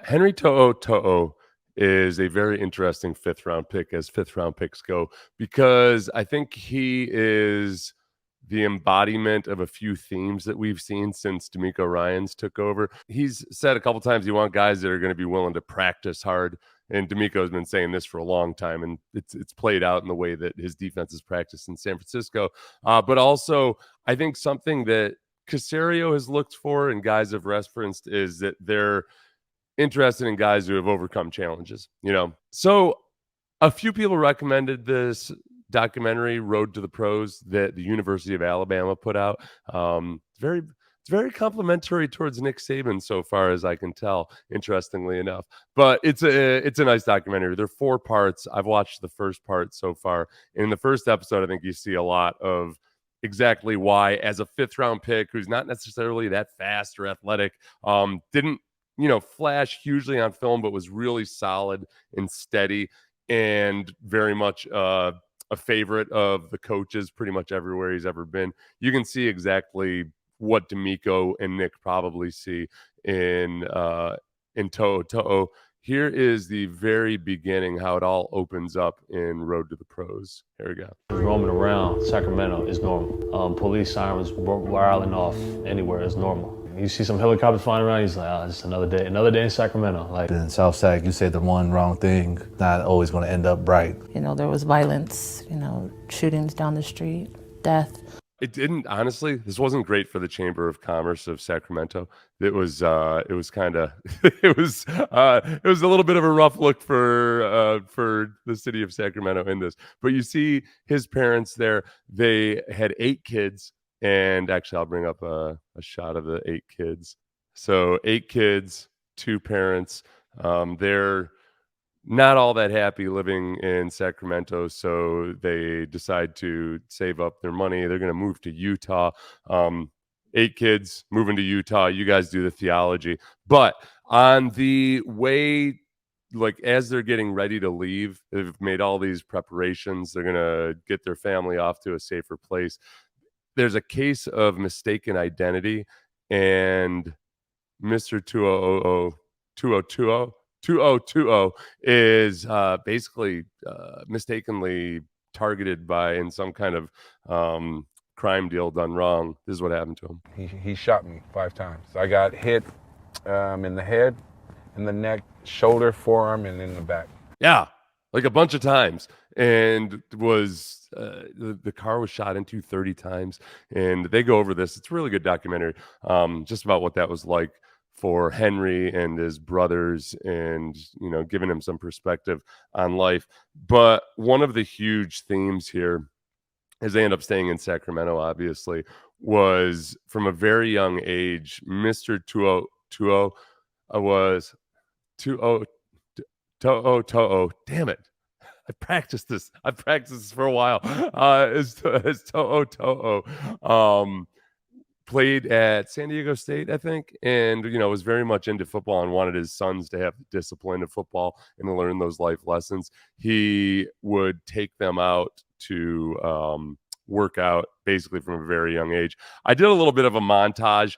Henry To'oTo'o is a very interesting fifth round pick as fifth round picks go because I think he is the embodiment of a few themes that we've seen since D'Amico Ryans took over. He's said a couple times you want guys that are going to be willing to practice hard. And D'Amico's been saying this for a long time, and it's played out in the way that his defense is practiced in San Francisco. But also, I think something that Caserio has looked for and guys have referenced is that they're interested in guys who have overcome challenges, you know. So a few people recommended this documentary, Road to the Pros, that the University of Alabama put out. It's very complimentary towards Nick Saban so far as I can tell, interestingly enough. But it's a nice documentary. There are 4 parts. I've watched the first part so far. In the first episode, I think you see a lot of exactly why, as a fifth round pick who's not necessarily that fast or athletic, didn't flash hugely on film, but was really solid and steady and very much a favorite of the coaches pretty much everywhere he's ever been. You can see exactly what D'Amico and Nick probably see in To'oTo'o. Here is the very beginning, how it all opens up in Road to the Pros. Here we go. Roaming around Sacramento is normal. Police sirens wilding off anywhere is normal. You see some helicopters flying around, he's like, just another day in Sacramento. Like in South Sac, you say the one wrong thing, not always going to end up bright. There was violence, shootings down the street, death. It didn't, honestly. This wasn't great for the Chamber of Commerce of Sacramento. It was kind of, it was a little bit of a rough look for the city of Sacramento in this. But you see his parents there. They had 8 kids. And actually, I'll bring up a shot of the 8 kids. So 8 kids, 2 parents. They're not all that happy living in Sacramento, so they decide to save up their money. They're going to move to Utah. 8 kids moving to Utah. You guys do the theology. But on the way, like as they're getting ready to leave, they've made all these preparations. They're going to get their family off to a safer place. There's a case of mistaken identity, and Mr. To'oTo'o is basically mistakenly targeted in some kind of crime deal done wrong. This is what happened to him. He shot me 5 times. I got hit in the head, in the neck, shoulder, forearm, and in the back. Yeah, like a bunch of times. And was the car was shot into 30 times, and they go over this. It's a really good documentary, just about what that was like for Henry and his brothers, and giving him some perspective on life. But one of the huge themes here, as they end up staying in Sacramento, obviously, was from a very young age, Mr. To'oTo'o was To'oTo'o. Damn it. I've practiced this for a while. As To'oTo'o played at San Diego State, I think, and was very much into football and wanted his sons to have the discipline of football and to learn those life lessons. He would take them out to work out basically from a very young age. I did a little bit of a montage.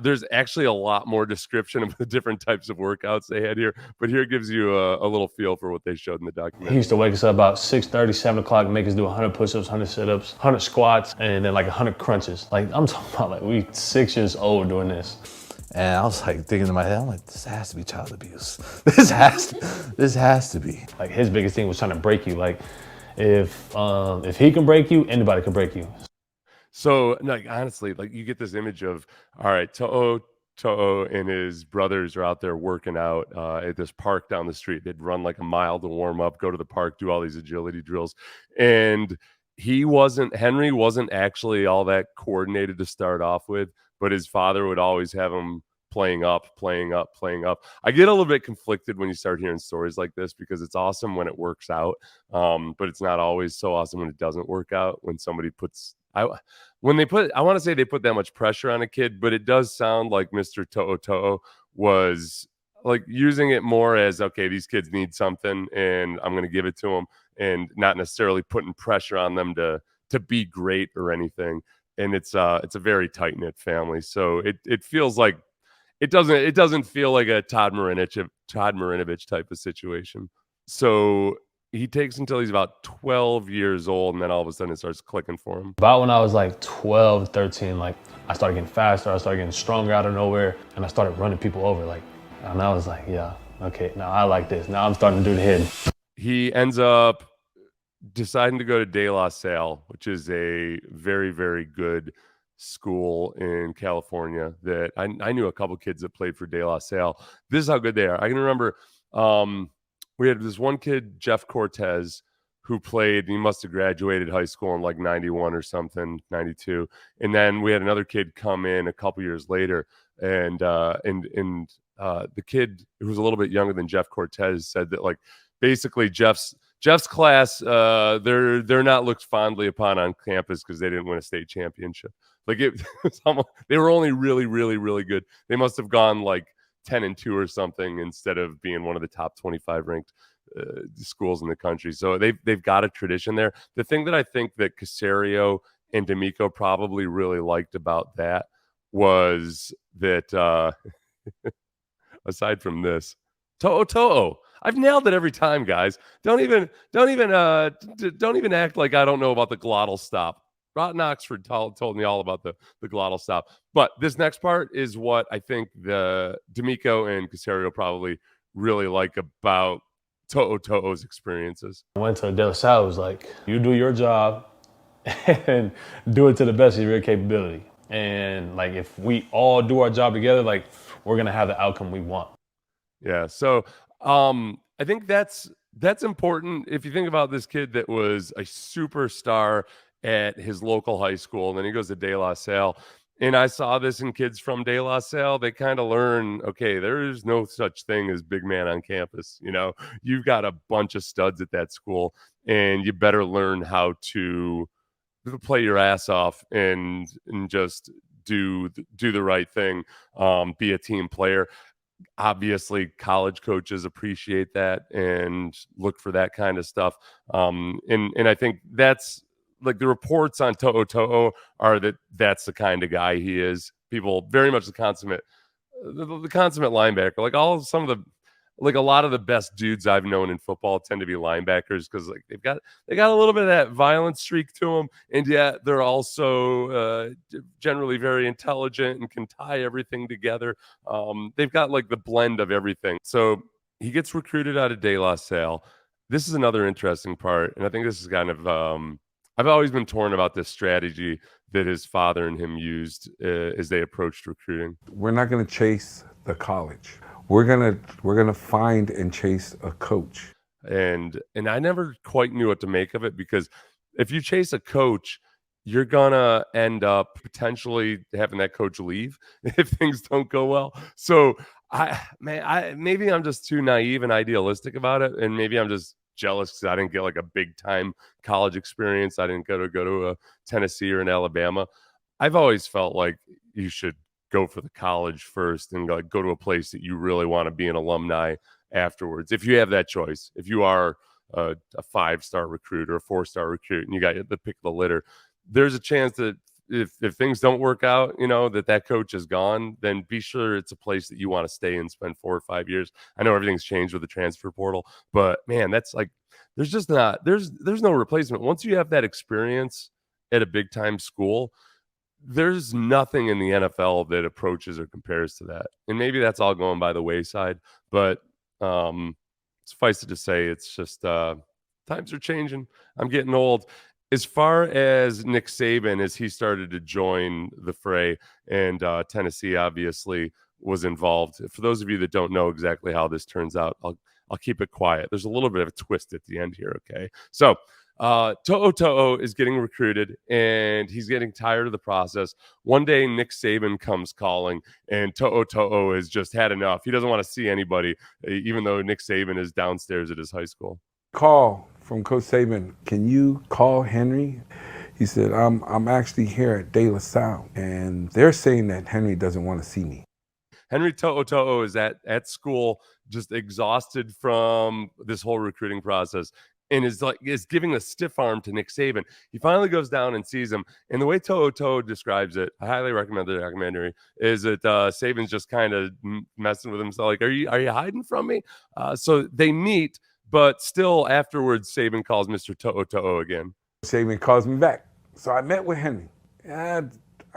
There's actually a lot more description of the different types of workouts they had here, but here gives you a little feel for what they showed in the documentary. He used to wake us up about 6:30, 7 o'clock, and make us do 100 push-ups, 100 sit-ups, 100 squats, and then like 100 crunches. Like I'm talking about, like we 6 years old doing this. And I was like thinking in my head, I'm like, this has to be child abuse. This has to be. Like his biggest thing was trying to break you. Like if he can break you, anybody can break you. So, like, honestly, like you get this image of, all right, To'oTo'o and his brothers are out there working out at this park down the street. They'd run like a mile to warm up, go to the park, do all these agility drills. And Henry wasn't actually all that coordinated to start off with, but his father would always have him playing up. I get a little bit conflicted when you start hearing stories like this because it's awesome when it works out, but it's not always so awesome when it doesn't work out. When somebody I want to say they put that much pressure on a kid, but it does sound like Mr. To'oTo'o was like using it more as, okay, these kids need something and I'm going to give it to them, and not necessarily putting pressure on them to be great or anything. And it's a very tight knit family. So it feels like, it doesn't feel like a Todd Todd Marinovich type of situation. So he takes until he's about 12 years old, and then all of a sudden it starts clicking for him. About when I was like 12, 13, like I started getting faster, I started getting stronger out of nowhere, and I started running people over. Like, and I was like, yeah, okay, now I like this. Now I'm starting to do the hitting. He ends up deciding to go to De La Salle, which is a very, very good school in California that I knew a couple kids that played for De La Salle. This is how good they are. I can remember we had this one kid, Jeff Cortez, who played. He must have graduated high school in like 91 or something, 92. And then we had another kid come in a couple years later, and the kid who was a little bit younger than Jeff Cortez said that like basically Jeff's class, they're not looked fondly upon on campus because they didn't win a state championship. Like they were only really, really, really good. They must have gone like 10-2 or something instead of being one of the top 25 ranked schools in the country. So they've got a tradition there. The thing that I think that Caserio and D'Amico probably really liked about that was that aside from this, To'oTo'o. I've nailed it every time, guys. Don't even act like I don't know about the glottal stop. Rotten Oxford told me all about the glottal stop. But this next part is what I think the D'Amico and Caserio probably really like about To'oTo'o's experiences. I went to De La Salle, it was like, you do your job and do it to the best of your capability. And like, if we all do our job together, like we're going to have the outcome we want. Yeah. So I think that's important. If you think about this kid that was a superstar at his local high school, and then he goes to De La Salle. And I saw this in kids from De La Salle. They kind of learn, okay, there is no such thing as big man on campus. You know, you've got a bunch of studs at that school, and you better learn how to play your ass off and just do the right thing, be a team player. Obviously, college coaches appreciate that and look for that kind of stuff. And I think that's like the reports on To'oTo'o are that's the kind of guy he is. People very much the consummate linebacker. Like a lot of the best dudes I've known in football tend to be linebackers because like they got a little bit of that violent streak to them, and yet they're also generally very intelligent and can tie everything together. They've got like the blend of everything. So he gets recruited out of De La Salle. This is another interesting part, and I think this is kind of I've always been torn about this strategy that his father and him used as they approached recruiting. We're not going to chase the college. We're gonna find and chase a coach. And I never quite knew what to make of it, because if you chase a coach, you're gonna end up potentially having that coach leave if things don't go well. So maybe I'm just too naive and idealistic about it, and maybe I'm just jealous because I didn't get like a big time college experience. I didn't go to a Tennessee or an Alabama. I've always felt like you should go for the college first and like go to a place that you really want to be an alumni afterwards. If you have that choice, if you are a 5-star recruit or a 4-star recruit and you got the pick of the litter, there's a chance that if things don't work out, you know, that coach is gone, then be sure it's a place that you want to stay and spend 4 or 5 years. I know everything's changed with the transfer portal, but man, that's like, there's no replacement. Once you have that experience at a big time school, there's nothing in the NFL that approaches or compares to that. And maybe that's all going by the wayside, but suffice it to say, it's just times are changing. I'm getting old. As far as Nick Saban, as he started to join the fray, and Tennessee obviously was involved. For those of you that don't know exactly how this turns out, I'll keep it quiet. There's a little bit of a twist at the end here, okay? So To'oTo'o is getting recruited, and he's getting tired of the process. One day, Nick Saban comes calling, and To'oTo'o has just had enough. He doesn't want to see anybody, even though Nick Saban is downstairs at his high school. Call from Coach Saban. Can you call Henry? He said, I'm actually here at De La Salle, and they're saying that Henry doesn't want to see me. Henry To'oTo'o is at school, just exhausted from this whole recruiting process. and is giving a stiff arm to Nick Saban. He finally goes down and sees him. And the way To'oTo'o describes it, I highly recommend the documentary, is that Saban's just kind of messing with himself. Like, are you hiding from me? So they meet, but still afterwards, Saban calls Mr. To'oTo'o again. Saban calls me back. So I met with Henry. I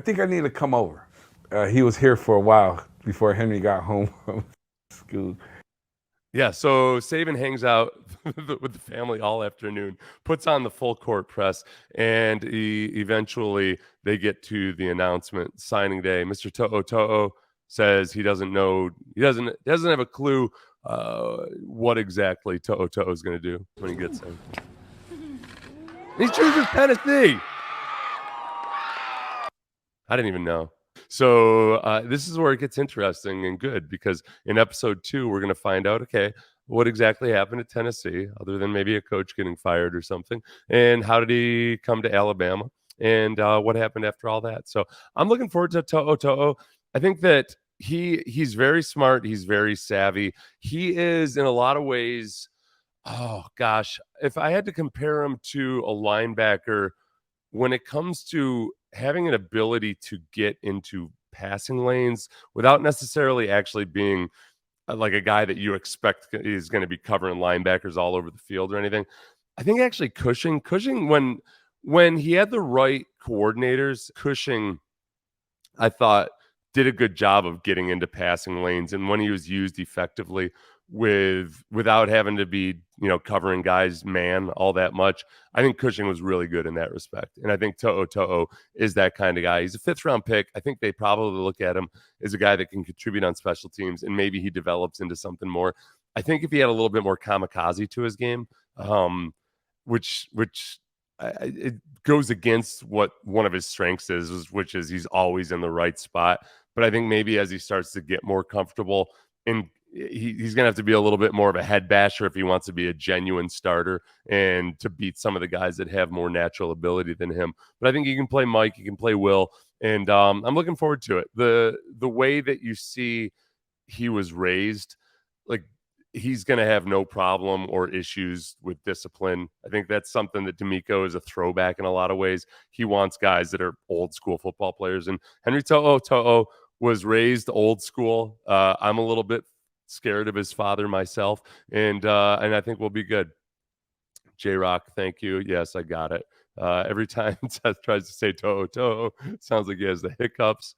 think I need to come over. He was here for a while before Henry got home from school. Yeah, so Saban hangs out with the family all afternoon, puts on the full court press, and eventually they get to the announcement signing day. Mr. To'oTo'o says he doesn't know, he doesn't have a clue what exactly To'oTo'o is going to do when he gets there. He chooses Tennessee. I didn't even know. So this is where it gets interesting and good, because in episode 2, we're going to find out, okay, what exactly happened at Tennessee, other than maybe a coach getting fired or something, and how did he come to Alabama, and what happened after all that. So I'm looking forward to To'oTo'o. I think that he's very smart. He's very savvy. He is, in a lot of ways, oh gosh, if I had to compare him to a linebacker when it comes to having an ability to get into passing lanes without necessarily actually being like a guy that you expect is going to be covering linebackers all over the field or anything. I think actually Cushing, when he had the right coordinators, Cushing, I thought, did a good job of getting into passing lanes, and when he was used effectively without having to be, covering guys man all that much, I think Cushing was really good in that respect. And I think To'oTo'o is that kind of guy. He's a 5th round pick. I think they probably look at him as a guy that can contribute on special teams, and maybe he develops into something more. I think if he had a little bit more kamikaze to his game, which it goes against what one of his strengths is, which is he's always in the right spot. But I think maybe as he starts to get more comfortable, and he's going to have to be a little bit more of a head basher if he wants to be a genuine starter and to beat some of the guys that have more natural ability than him. But I think he can play Mike, he can play Will, and I'm looking forward to it. The way that you see he was raised, like, he's going to have no problem or issues with discipline. I think that's something that D'Amico is a throwback in a lot of ways. He wants guys that are old school football players, and Henry To'oTo'o was raised old school. I'm a little bit scared of his father myself, and I think we'll be good. J-Rock, thank you. Yes, I got it. Every time Seth tries to say To'oTo'o, it sounds like he has the hiccups.